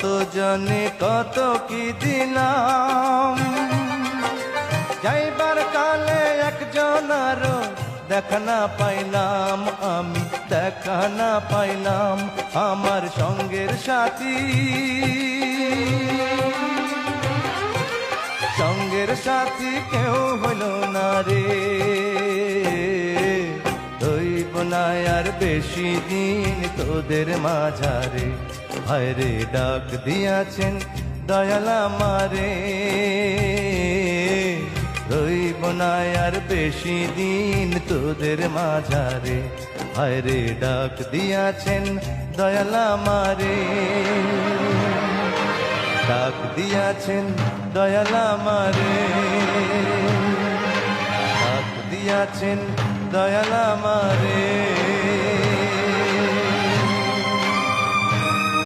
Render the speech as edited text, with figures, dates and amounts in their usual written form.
কত জনে কত কি দিলাম, যাইবার কালে একজনারও দেখা না পাইলাম, আমি দেখা না পাইলাম আমার সঙ্গের সাথী। সঙ্গের সাথী কেউ হইল না রে, হইব না আর বেশি দিন তোদের মাঝারে। হায়রে ডাক দিয়াছেন দয়াল আমারে, হইব না আর বেশি দিন তোদের মাঝারে। হায়রে ডাক দিয়াছেন দয়াল আমারে, ডাক দিয়াছেন দয়াল আমারে, ডাক দিয়াছেন দয়াল আমারে।